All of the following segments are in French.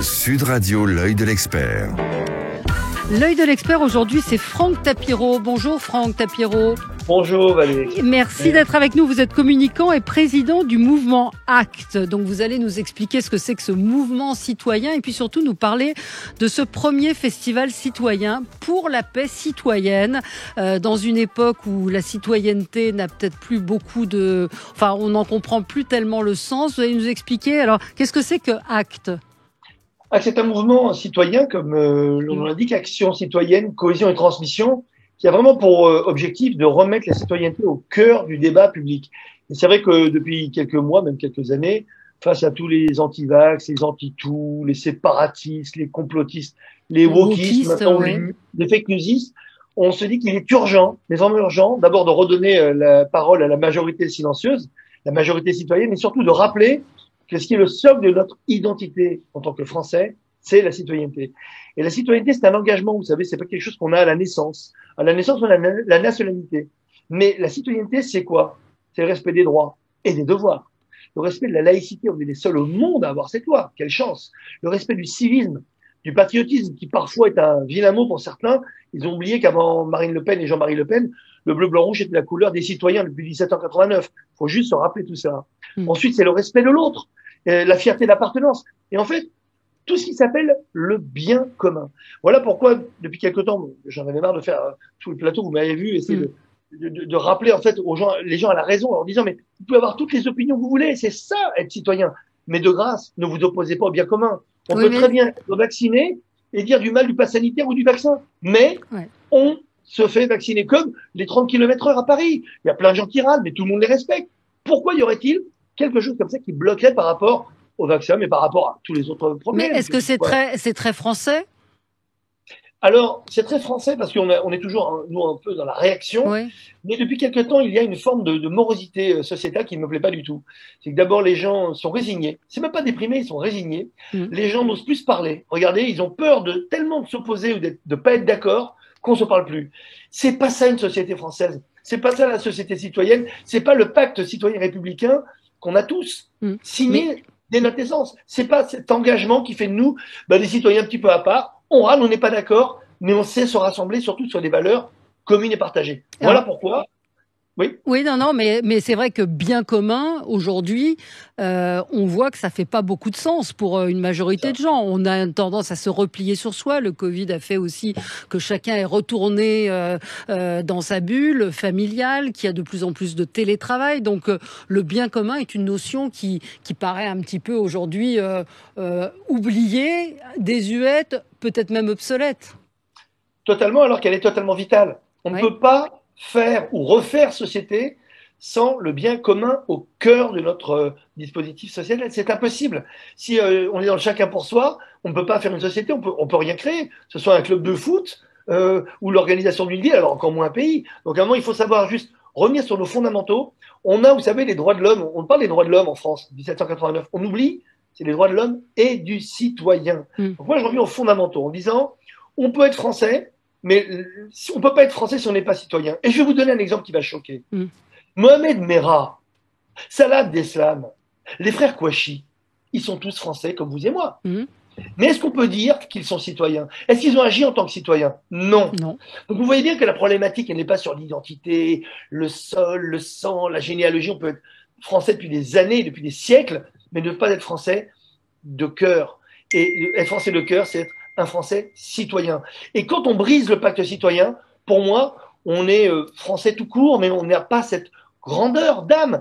Sud Radio, l'œil de l'expert. L'œil de l'expert aujourd'hui, c'est Franck Tapiro. Bonjour Franck Tapiro. Bonjour Valérie. Merci d'être avec nous. Vous êtes communicant et président du mouvement ACT. Donc vous allez nous expliquer ce que c'est que ce mouvement citoyen et puis surtout nous parler de ce premier festival citoyen pour la paix citoyenne dans une époque où la citoyenneté n'a peut-être plus beaucoup de... Enfin, on n'en comprend plus tellement le sens. Vous allez nous expliquer, alors, qu'est-ce que c'est que ACT ? C'est un mouvement citoyen, comme l'on l'indique, action citoyenne, cohésion et transmission, qui a vraiment pour objectif de remettre la citoyenneté au cœur du débat public. Et c'est vrai que depuis quelques mois, même quelques années, face à tous les anti-vax, les anti-tout, les séparatistes, les complotistes, les wokistes, maintenant les fake newsistes, on se dit qu'il est urgent, mais vraiment urgent, d'abord de redonner la parole à la majorité silencieuse, la majorité citoyenne, mais surtout de rappeler que ce qui est le socle de notre identité en tant que Français, c'est la citoyenneté. Et la citoyenneté, c'est un engagement, vous savez, c'est pas quelque chose qu'on a à la naissance. À la naissance, on a la nationalité. Mais la citoyenneté, c'est quoi? C'est le respect des droits et des devoirs. Le respect de la laïcité, on est les seuls au monde à avoir cette loi. Quelle chance! Le respect du civisme, du patriotisme, qui parfois est un vilain mot pour certains. Ils ont oublié qu'avant Marine Le Pen et Jean-Marie Le Pen, le bleu, blanc, rouge était la couleur des citoyens depuis 1789. Il faut juste se rappeler tout ça. Ensuite, c'est le respect de l'autre, la fierté d'appartenance. Et en fait, tout ce qui s'appelle le bien commun. Voilà pourquoi, depuis quelque temps, j'en avais marre de faire tout le plateau, vous m'avez vu, essayer de rappeler en fait aux gens, les gens à la raison, en leur disant, mais vous pouvez avoir toutes les opinions que vous voulez, c'est ça, être citoyen. Mais de grâce, ne vous opposez pas au bien commun. On peut très bien être vacciné et dire du mal du pass sanitaire ou du vaccin. Mais on se fait vacciner comme les 30 km/h à Paris. Il y a plein de gens qui râlent, mais tout le monde les respecte. Pourquoi y aurait-il quelque chose comme ça qui bloquerait par rapport au vaccin, mais par rapport à tous les autres problèmes? Mais est-ce que c'est très français? Alors, c'est très français parce qu'on est toujours, nous, un peu dans la réaction. Mais depuis quelque temps, il y a une forme de morosité sociétale qui ne me plaît pas du tout. C'est que d'abord, les gens sont résignés. C'est même pas déprimés, ils sont résignés. Les gens n'osent plus se parler. Regardez, ils ont peur de tellement de s'opposer ou de pas être d'accord qu'on se parle plus. C'est pas ça une société française. C'est pas ça la société citoyenne. C'est pas le pacte citoyen républicain qu'on a tous signé dès notre naissance. C'est pas cet engagement qui fait de nous des citoyens un petit peu à part. On râle, on n'est pas d'accord, mais on sait se rassembler surtout sur des valeurs communes et partagées. Voilà pourquoi. Oui, non, mais c'est vrai que bien commun, aujourd'hui, on voit que ça fait pas beaucoup de sens pour une majorité de gens. On a tendance à se replier sur soi. Le Covid a fait aussi que chacun est retourné dans sa bulle familiale, qu'il y a de plus en plus de télétravail. Donc, le bien commun est une notion qui paraît un petit peu aujourd'hui oubliée, désuète, peut-être même obsolète. Totalement, alors qu'elle est totalement vitale. On ne peut pas faire ou refaire société sans le bien commun au cœur de notre dispositif social. C'est impossible. Si on est dans le chacun pour soi, on ne peut pas faire une société, on peut rien créer. Que ce soit un club de foot ou l'organisation d'une ville, alors encore moins un pays. Donc à un moment, il faut savoir juste revenir sur nos fondamentaux. On a, vous savez, les droits de l'homme. On parle des droits de l'homme en France, 1789. On oublie, c'est les droits de l'homme et du citoyen. Donc moi, je reviens aux fondamentaux en disant, on peut être français, mais on peut pas être français si on n'est pas citoyen. Et je vais vous donner un exemple qui va choquer. Mohamed Merah, Salah Abdeslam, les frères Kouachi, ils sont tous français comme vous et moi. Mais est-ce qu'on peut dire qu'ils sont citoyens? Est-ce qu'ils ont agi en tant que citoyens? Non. Donc vous voyez bien que la problématique, elle n'est pas sur l'identité, le sol, le sang, la généalogie. On peut être français depuis des années, depuis des siècles, mais ne pas être français de cœur. Et être français de cœur, c'est être un Français citoyen. Et quand on brise le pacte citoyen, pour moi, on est français tout court, mais on n'a pas cette grandeur d'âme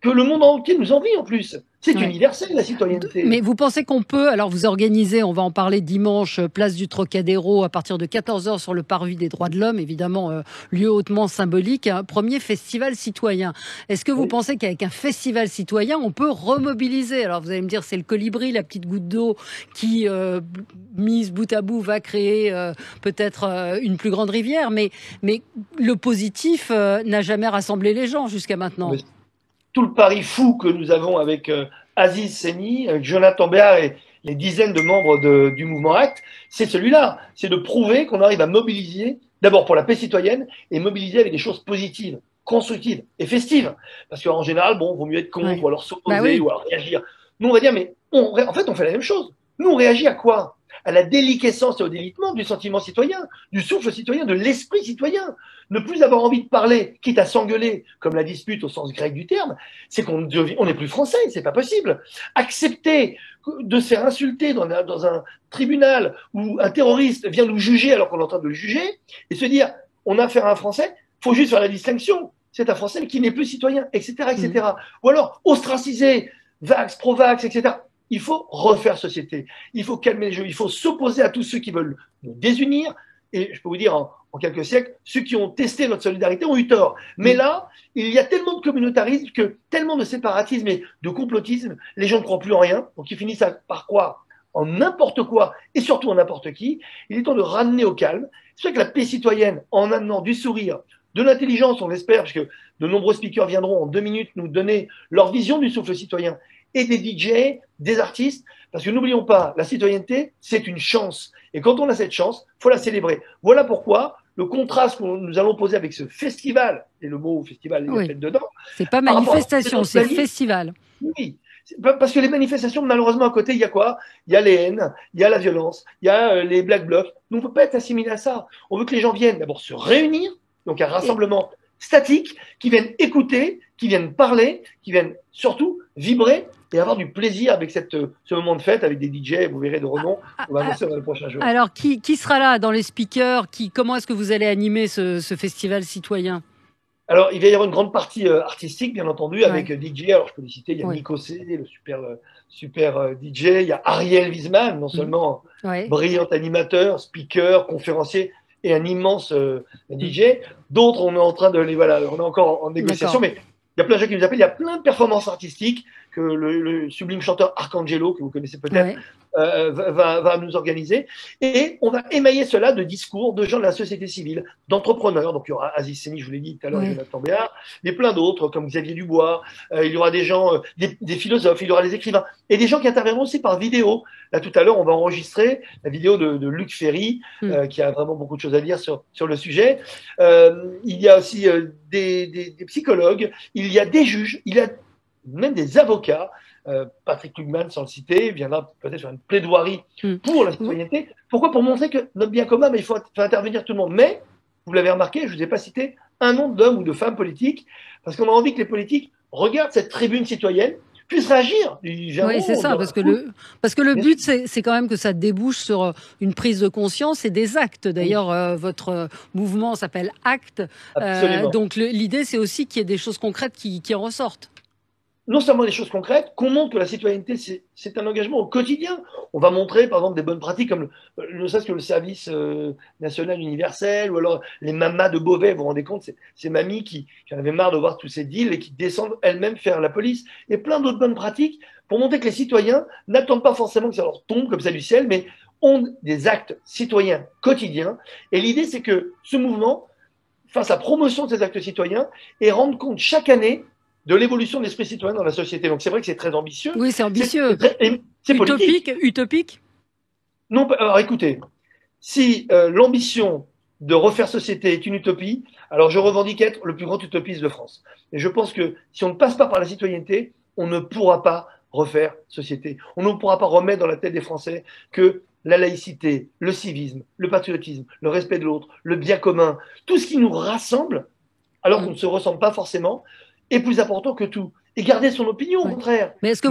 que le monde entier nous envie en plus. C'est universel, la citoyenneté. Mais vous pensez qu'on peut, alors vous organisez, on va en parler dimanche, place du Trocadéro, à partir de 14h sur le parvis des droits de l'homme, évidemment, lieu hautement symbolique, un premier festival citoyen. Est-ce que vous pensez qu'avec un festival citoyen, on peut remobiliser? Alors vous allez me dire, c'est le colibri, la petite goutte d'eau qui, mise bout à bout, va créer peut-être une plus grande rivière, mais le positif n'a jamais rassemblé les gens jusqu'à maintenant. Tout le pari fou que nous avons avec Aziz Seni, avec Jonathan Béard et les dizaines de membres du mouvement ACT, c'est celui-là. C'est de prouver qu'on arrive à mobiliser, d'abord pour la paix citoyenne, et mobiliser avec des choses positives, constructives et festives. Parce qu'en général, vaut mieux être contre, ou alors s'opposer, ou alors réagir. Nous, on va dire, mais en fait, on fait la même chose. Nous, on réagit à quoi? À la déliquescence et au délitement du sentiment citoyen, du souffle citoyen, de l'esprit citoyen. Ne plus avoir envie de parler, quitte à s'engueuler, comme la dispute au sens grec du terme, c'est qu'on n'est plus français, c'est pas possible. Accepter de se faire insulter dans un tribunal où un terroriste vient nous juger alors qu'on est en train de le juger, et se dire, on a affaire à un Français, faut juste faire la distinction. C'est un Français qui n'est plus citoyen, etc., etc. Ou alors, ostraciser, vax, pro-vax, etc. Il faut refaire société. Il faut calmer les jeux. Il faut s'opposer à tous ceux qui veulent nous désunir. Et je peux vous dire, en quelques siècles, ceux qui ont testé notre solidarité ont eu tort. Mais là, il y a tellement de communautarisme, tellement de séparatisme et de complotisme, les gens ne croient plus en rien. Donc ils finissent par croire en n'importe quoi et surtout en n'importe qui. Il est temps de ramener au calme. C'est vrai que la paix citoyenne, en amenant du sourire, de l'intelligence, on l'espère, parce que de nombreux speakers viendront en 2 minutes nous donner leur vision du souffle citoyen, et des DJ, des artistes, parce que n'oublions pas, la citoyenneté, c'est une chance. Et quand on a cette chance, faut la célébrer. Voilà pourquoi le contraste que nous allons poser avec ce festival, et le mot festival est fait dedans. C'est pas manifestation, c'est festival. Oui. Parce que les manifestations, malheureusement, à côté, il y a quoi? Il y a les haines, il y a la violence, il y a les black blocs. Nous, on ne peut pas être assimilés à ça. On veut que les gens viennent d'abord se réunir, donc un rassemblement statique, qui viennent écouter, qui viennent parler, qui viennent surtout vibrer et avoir du plaisir avec ce moment de fête avec des DJ, vous verrez, de renom, on va annoncer dans les prochains jours. Alors, qui sera là dans les speakers? Comment est-ce que vous allez animer ce festival citoyen? Alors, il va y avoir une grande partie artistique, bien entendu, avec DJ. Alors, je peux les citer, il y a Nico C, le super DJ. Il y a Ariel Wiesman, non seulement brillant animateur, speaker, conférencier et un immense DJ. D'autres, on est en train de les, voilà, on est encore en négociation, mais il y a plein de gens qui nous appellent. Il y a plein de performances artistiques que le sublime chanteur Arcangelo, que vous connaissez peut-être, va nous organiser. Et on va émailler cela de discours de gens de la société civile, d'entrepreneurs. Donc, il y aura Aziz Seni, je vous l'ai dit tout à l'heure, Jonathan Béard, mais plein d'autres, comme Xavier Dubois. Il y aura des gens, des philosophes, il y aura des écrivains. Et des gens qui interviendront aussi par vidéo. Là, tout à l'heure, on va enregistrer la vidéo de Luc Ferry, qui a vraiment beaucoup de choses à dire sur le sujet. Il y a aussi des psychologues, il y a des juges, il y a même des avocats. Patrick Lugman, sans le citer, viendra peut-être faire une plaidoirie pour la citoyenneté. Pourquoi? Pour montrer que notre bien commun, mais il faut faire intervenir tout le monde. Mais, vous l'avez remarqué, je ne vous ai pas cité un nombre d'hommes ou de femmes politiques, parce qu'on a envie que les politiques regardent cette tribune citoyenne, puissent réagir. Oui, c'est ça, parce que le but, c'est quand même que ça débouche sur une prise de conscience et des actes. D'ailleurs, votre mouvement s'appelle ACT. Donc l'idée, c'est aussi qu'il y ait des choses concrètes qui en ressortent. Non seulement des choses concrètes, qu'on montre que la citoyenneté, c'est un engagement au quotidien. On va montrer, par exemple, des bonnes pratiques comme ne serait-ce que le service national universel, ou alors les mamas de Beauvais, vous vous rendez compte, ces mamies qui en avaient marre de voir tous ces deals et qui descendent elles-mêmes faire la police, et plein d'autres bonnes pratiques pour montrer que les citoyens n'attendent pas forcément que ça leur tombe comme ça du ciel, mais ont des actes citoyens quotidiens. Et l'idée, c'est que ce mouvement fasse la promotion de ces actes citoyens et rende compte chaque année de l'évolution de l'esprit citoyen dans la société. Donc c'est vrai que c'est très ambitieux. Oui, c'est ambitieux. C'est politique. Utopique. Non, alors écoutez, si l'ambition de refaire société est une utopie, alors je revendique être le plus grand utopiste de France. Et je pense que si on ne passe pas par la citoyenneté, on ne pourra pas refaire société. On ne pourra pas remettre dans la tête des Français que la laïcité, le civisme, le patriotisme, le respect de l'autre, le bien commun, tout ce qui nous rassemble, alors qu'on ne se ressemble pas forcément, est plus important que tout. Et garder son opinion, au contraire. Mais est-ce que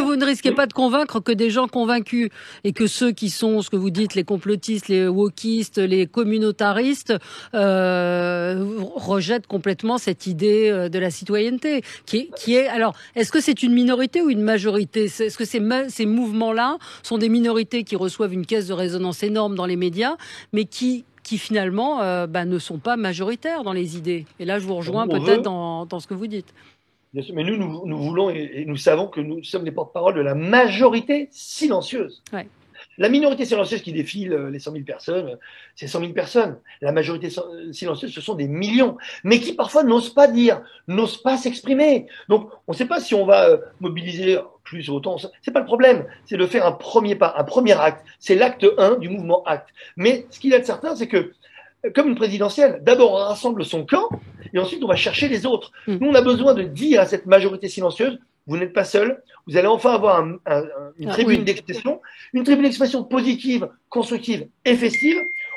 vous ne risquez pas de convaincre que des gens convaincus et que ceux qui sont, ce que vous dites, les complotistes, les wokistes, les communautaristes, rejettent complètement cette idée de la citoyenneté qui est, alors, est-ce que c'est une minorité ou une majorité? Est-ce que ces mouvements-là sont des minorités qui reçoivent une caisse de résonance énorme dans les médias, mais qui finalement ne sont pas majoritaires dans les idées? Et là, je vous rejoins peut-être dans ce que vous dites. Bien sûr, mais nous voulons et nous savons que nous sommes les porte-parole de la majorité silencieuse. Ouais. La minorité silencieuse qui défile les 100 000 personnes, c'est 100 000 personnes. La majorité silencieuse, ce sont des millions, mais qui parfois n'osent pas dire, n'osent pas s'exprimer. Donc, on ne sait pas si on va mobiliser plus ou autant. C'est pas le problème. C'est de faire un premier pas, un premier acte. C'est l'acte 1 du mouvement ACT. Mais ce qu'il y a de certain, c'est que, comme une présidentielle, d'abord on rassemble son camp et ensuite on va chercher les autres. Nous, on a besoin de dire à cette majorité silencieuse, vous n'êtes pas seul. Vous allez enfin avoir une tribune d'expression, une tribune d'expression positive, constructive et festive.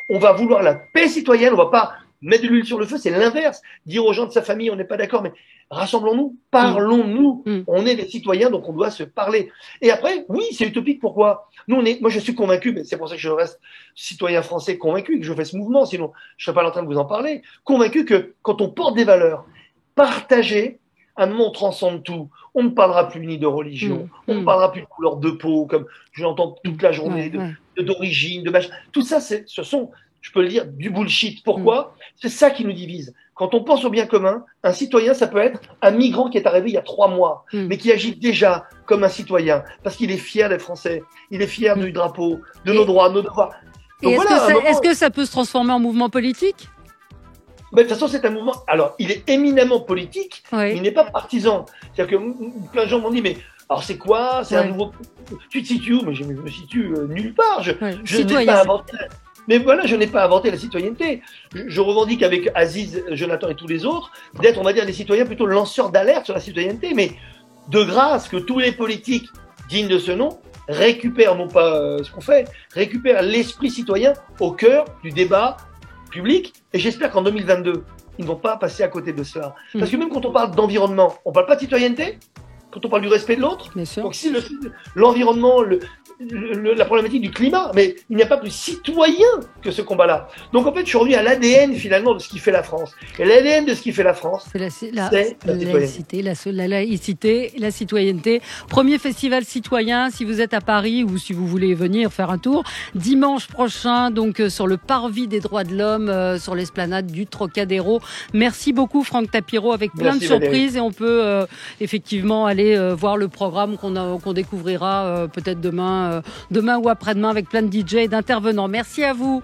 On va vouloir la paix citoyenne, on va pas mettre de l'huile sur le feu, c'est l'inverse. Dire aux gens de sa famille, on n'est pas d'accord, mais rassemblons-nous, parlons-nous. On est des citoyens, donc on doit se parler. Et après, oui, c'est utopique, pourquoi? Moi je suis convaincu, mais c'est pour ça que je reste citoyen français convaincu, que je fais ce mouvement, sinon je serais pas en train de vous en parler, convaincu que quand on porte des valeurs partagées, un moment on transcende tout. On ne parlera plus ni de religion, on ne parlera plus de couleur de peau, comme je l'entends toute la journée, d'origine, de machin. Tout ça, ce sont, je peux le dire, du bullshit. Pourquoi? C'est ça qui nous divise. Quand on pense au bien commun, un citoyen, ça peut être un migrant qui est arrivé il y a 3 mois, mais qui agit déjà comme un citoyen, parce qu'il est fier d'être français, il est fier du drapeau, de nos droits, de nos devoirs. Donc est-ce que ça peut se transformer en mouvement politique? Mais de toute façon, c'est un mouvement. Alors, il est éminemment politique, mais il n'est pas partisan. C'est-à-dire que plein de gens m'ont dit, mais alors c'est quoi? C'est un nouveau. Tu te situes où? Mais je me situe nulle part. Je n'ai pas inventé. Mais voilà, je n'ai pas inventé la citoyenneté. Je revendique avec Aziz, Jonathan et tous les autres d'être, on va dire, des citoyens plutôt lanceurs d'alerte sur la citoyenneté. Mais de grâce que tous les politiques dignes de ce nom récupèrent, non pas ce qu'on fait, récupèrent l'esprit citoyen au cœur du débat public, et j'espère qu'en 2022, ils ne vont pas passer à côté de cela. Parce que même quand on parle d'environnement, on ne parle pas de citoyenneté, quand on parle du respect de l'autre. Donc si l'environnement, la problématique du climat, mais il n'y a pas plus citoyen que ce combat-là. Donc en fait, je suis revenu à l'ADN finalement de ce qui fait la France. Et l'ADN de ce qui fait la France, c'est la laïcité, la laïcité, la citoyenneté. Premier festival citoyen, si vous êtes à Paris ou si vous voulez venir faire un tour, dimanche prochain, donc sur le parvis des droits de l'homme, sur l'esplanade du Trocadéro. Merci beaucoup Franck Tapiro, avec plein de surprises, et on peut effectivement aller voir le programme qu'on découvrira peut-être demain ou après-demain, avec plein de DJ et d'intervenants. Merci à vous.